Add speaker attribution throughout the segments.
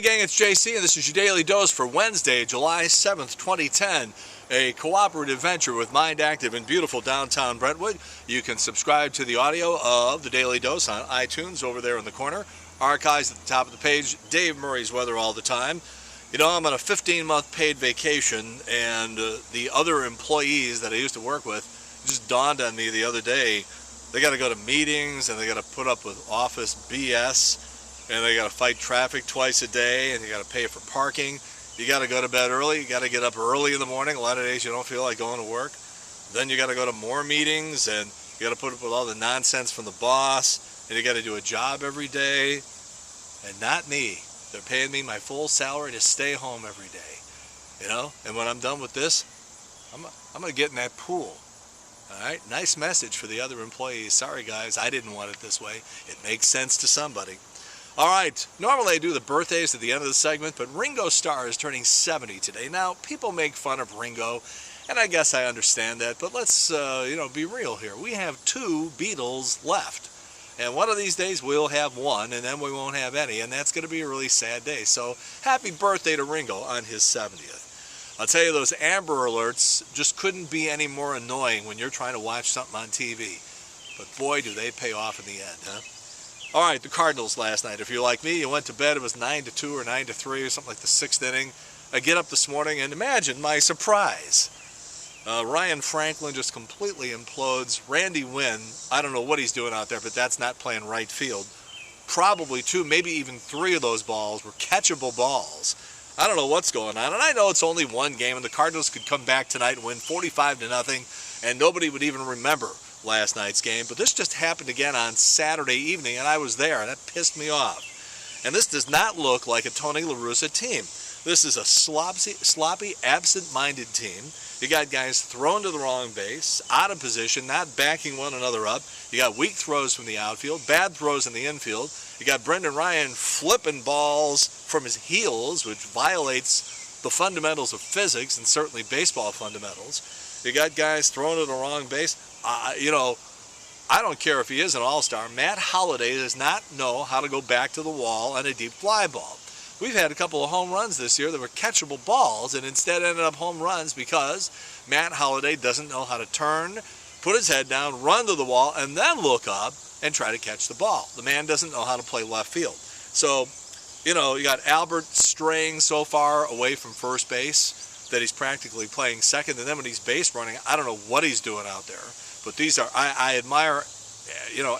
Speaker 1: Hey gang, it's JC and this is your Daily Dose for Wednesday, July 7th, 2010. A cooperative venture with Mind Active in beautiful downtown Brentwood. You can subscribe to the audio of the Daily Dose on iTunes over there in the corner. Archives at the top of the page, Dave Murray's Weather All the Time. You know, I'm on a 15-month paid vacation, and the other employees that I used to work with just dawned on me the other day. They got to go to meetings and they got to put up with office BS. And they got to fight traffic twice a day, and you got to pay for parking. You got to go to bed early. You got to get up early in the morning. A lot of days you don't feel like going to work. Then you got to go to more meetings, and you got to put up with all the nonsense from the boss, and you got to do a job every day. And not me. They're paying me my full salary to stay home every day. You know? And when I'm done with this, I'm going to get in that pool. All right? Nice message for the other employees. Sorry, guys. I didn't want it this way. It makes sense to somebody. All right, normally I do the birthdays at the end of the segment, but Ringo Starr is turning 70 today. Now, people make fun of Ringo, and I guess I understand that, but let's, be real here. We have two Beatles left, and one of these days we'll have one, and then we won't have any, and that's going to be a really sad day. So, happy birthday to Ringo on his 70th. I'll tell you, those Amber Alerts just couldn't be any more annoying when you're trying to watch something on TV. But boy, do they pay off in the end, huh? All right, the Cardinals last night. If you're like me, you went to bed, it was 9-2 or 9-3 or something like the sixth inning. I get up this morning and imagine my surprise. Ryan Franklin just completely implodes. Randy Wynn, I don't know what he's doing out there, but that's not playing right field. Probably two, maybe even three of those balls were catchable balls. I don't know what's going on, and I know it's only one game, and the Cardinals could come back tonight and win 45-0, and nobody would even remember last night's game, but this just happened again on Saturday evening, and I was there, and that pissed me off. And this does not look like a Tony La Russa team. This is a sloppy, absent-minded team. You got guys thrown to the wrong base, out of position, not backing one another up. You got weak throws from the outfield, bad throws in the infield. You got Brendan Ryan flipping balls from his heels, which violates the fundamentals of physics and certainly baseball fundamentals. You got guys thrown to the wrong base. I don't care if he is an all-star. Matt Holliday does not know how to go back to the wall on a deep fly ball. We've had a couple of home runs this year that were catchable balls and instead ended up home runs because Matt Holliday doesn't know how to turn, put his head down, run to the wall, and then look up and try to catch the ball. The man doesn't know how to play left field. So, you got Albert straying so far away from first base that he's practically playing second, and then when he's base running, I don't know what he's doing out there. But I admire,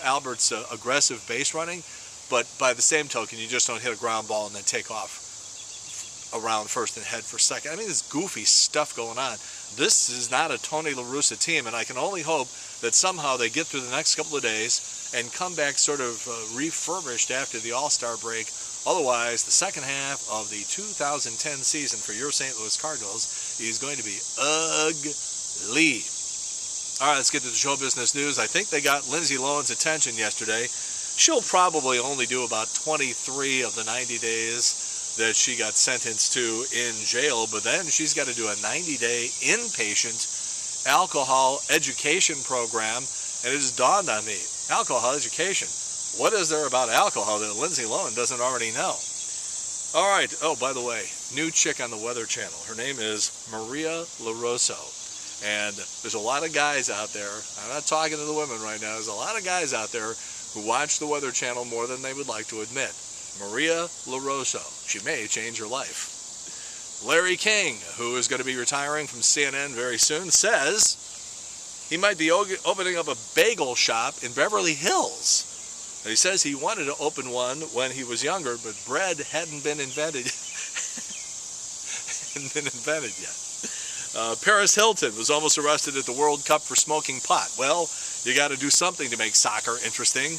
Speaker 1: Albert's aggressive base running, but by the same token, you just don't hit a ground ball and then take off around first and head for second. I mean, this goofy stuff going on. This is not a Tony La Russa team, and I can only hope that somehow they get through the next couple of days and come back sort of refurbished after the All-Star break. Otherwise, the second half of the 2010 season for your St. Louis Cardinals is going to be ugly. All right, let's get to the show business news. I think they got Lindsay Lohan's attention yesterday. She'll probably only do about 23 of the 90 days that she got sentenced to in jail, but then she's got to do a 90-day inpatient alcohol education program, and it just dawned on me, alcohol education. What is there about alcohol that Lindsay Lohan doesn't already know? All right, oh, by the way, new chick on the Weather Channel. Her name is Maria LaRosso. And there's a lot of guys out there, I'm not talking to the women right now, there's a lot of guys out there who watch the Weather Channel more than they would like to admit. Maria LaRosso, she may change your life. Larry King, who is going to be retiring from CNN very soon, says he might be opening up a bagel shop in Beverly Hills. He says he wanted to open one when he was younger, but bread hadn't been invented yet. Paris Hilton was almost arrested at the World Cup for smoking pot. Well, you got to do something to make soccer interesting.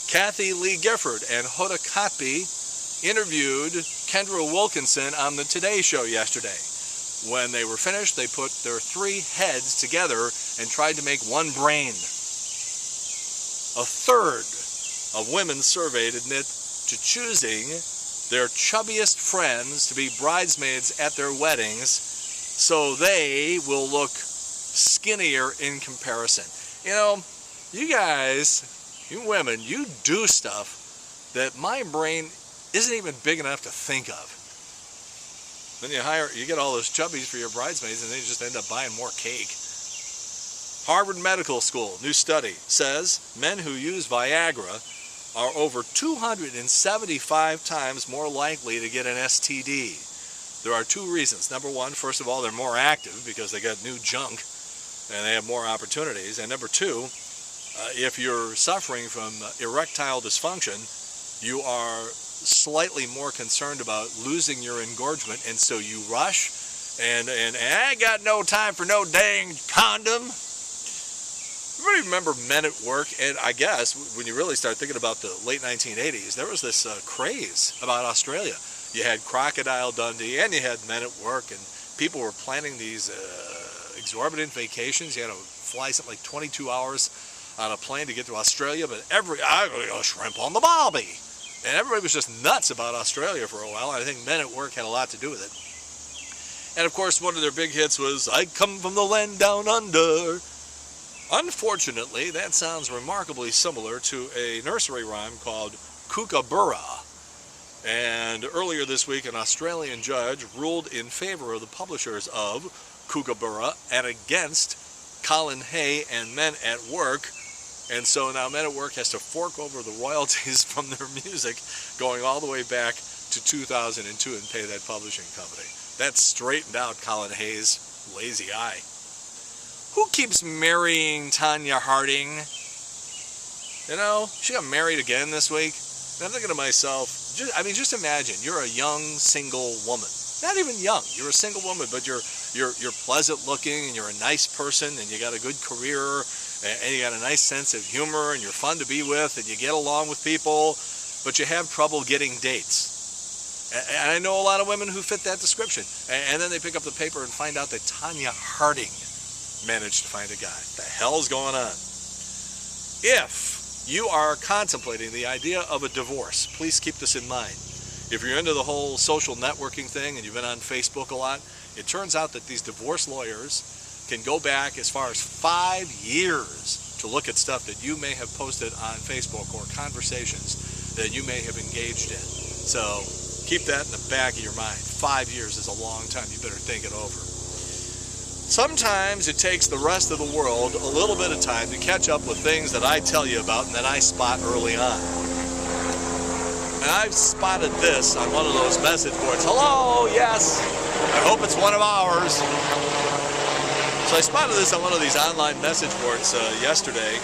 Speaker 1: Kathy Lee Gifford and Hoda Kotb interviewed Kendra Wilkinson on the Today Show yesterday. When they were finished, they put their three heads together and tried to make one brain. A third of women surveyed admit to choosing their chubbiest friends to be bridesmaids at their weddings so they will look skinnier in comparison. You guys, you women, you do stuff that my brain isn't even big enough to think of. Then you get all those chubbies for your bridesmaids, and they just end up buying more cake. Harvard Medical School, new study, says men who use Viagra are over 275 times more likely to get an STD. There are two reasons. Number one, first of all, they're more active because they got new junk and they have more opportunities. And number two, if you're suffering from erectile dysfunction, you are slightly more concerned about losing your engorgement, and so you rush and I ain't got no time for no dang condom. Everybody remember Men at Work? And I guess when you really start thinking about the late 1980s, there was this craze about Australia. You had Crocodile Dundee and you had Men at Work, and people were planning these exorbitant vacations. You had to fly something like 22 hours on a plane to get to Australia, but I go shrimp on the barbie. And everybody was just nuts about Australia for a while. I think Men at Work had a lot to do with it. And of course, one of their big hits was I Come From the Land Down Under. Unfortunately, that sounds remarkably similar to a nursery rhyme called Kookaburra. And earlier this week, an Australian judge ruled in favor of the publishers of Kookaburra and against Colin Hay and Men at Work. And so now Men at Work has to fork over the royalties from their music going all the way back to 2002 and pay that publishing company. That straightened out Colin Hay's lazy eye. Who keeps marrying Tanya Harding? You know, she got married again this week. And I'm thinking to myself, just imagine you're a young single woman. Not even young. You're a single woman, but you're pleasant looking and you're a nice person and you got a good career and you got a nice sense of humor and you're fun to be with and you get along with people, but you have trouble getting dates. And I know a lot of women who fit that description. And then they pick up the paper and find out that Tanya Harding managed to find a guy. What the hell's going on? If you are contemplating the idea of a divorce, please keep this in mind. If you're into the whole social networking thing and you've been on Facebook a lot, it turns out that these divorce lawyers can go back as far as 5 years to look at stuff that you may have posted on Facebook or conversations that you may have engaged in. So keep that in the back of your mind. 5 years is a long time. You better think it over. Sometimes it takes the rest of the world a little bit of time to catch up with things that I tell you about and that I spot early on. And I've spotted this on one of those message boards. Hello, yes, I hope it's one of ours. So I spotted this on one of these online message boards yesterday.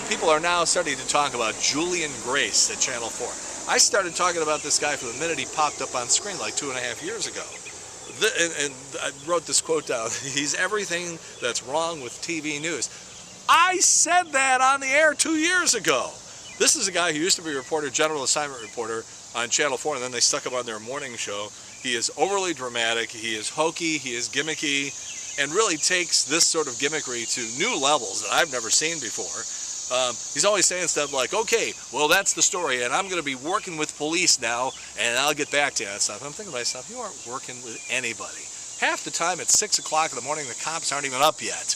Speaker 1: People are now starting to talk about Julian Grace at Channel 4. I started talking about this guy from the minute he popped up on screen like 2.5 years ago. And I wrote this quote down. He's everything that's wrong with TV news. I said that on the air 2 years ago. This is a guy who used to be a reporter, general assignment reporter on Channel 4, and then they stuck him on their morning show. He is overly dramatic, he is hokey, he is gimmicky, and really takes this sort of gimmickry to new levels that I've never seen before. He's always saying stuff like, okay, well, that's the story, and I'm going to be working with police now, and I'll get back to you and stuff. I'm thinking to myself, you aren't working with anybody. Half the time at 6 o'clock in the morning, the cops aren't even up yet.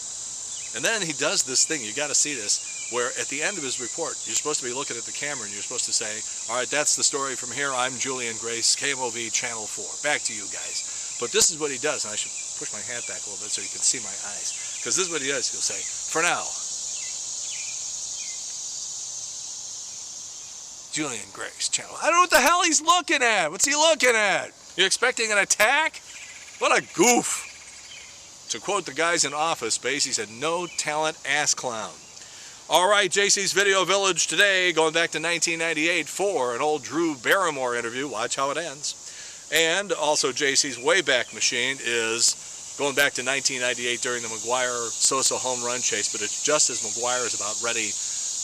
Speaker 1: And then he does this thing, you got to see this, where at the end of his report, you're supposed to be looking at the camera, and you're supposed to say, all right, that's the story from here. I'm Julian Grace, KMOV Channel 4. Back to you guys. But this is what he does, and I should push my hat back a little bit so you can see my eyes. Because this is what he does. He'll say, for now, Julian Grace Channel. I don't know what the hell he's looking at. What's he looking at? You expecting an attack? What a goof. To quote the guys in Office Space, he said, no talent ass clown. All right, JC's Video Village today, going back to 1998 for an old Drew Barrymore interview. Watch how it ends. And also JC's Wayback Machine is going back to 1998 during the McGuire-Sosa home run chase, but it's just as McGuire is about ready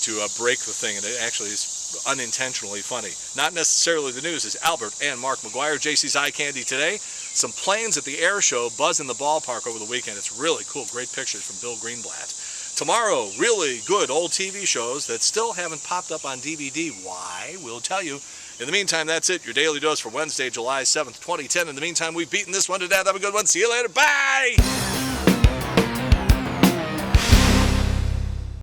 Speaker 1: to break the thing, and it actually is unintentionally funny. Not necessarily the news, is Albert and Mark McGuire. JC's Eye Candy today. Some planes at the air show buzz in the ballpark over the weekend. It's really cool. Great pictures from Bill Greenblatt. Tomorrow, really good old TV shows that still haven't popped up on DVD. Why? We'll tell you. In the meantime, that's it. Your Daily Dose for Wednesday, July 7th, 2010. In the meantime, we've beaten this one to death. Have a good one. See you later. Bye!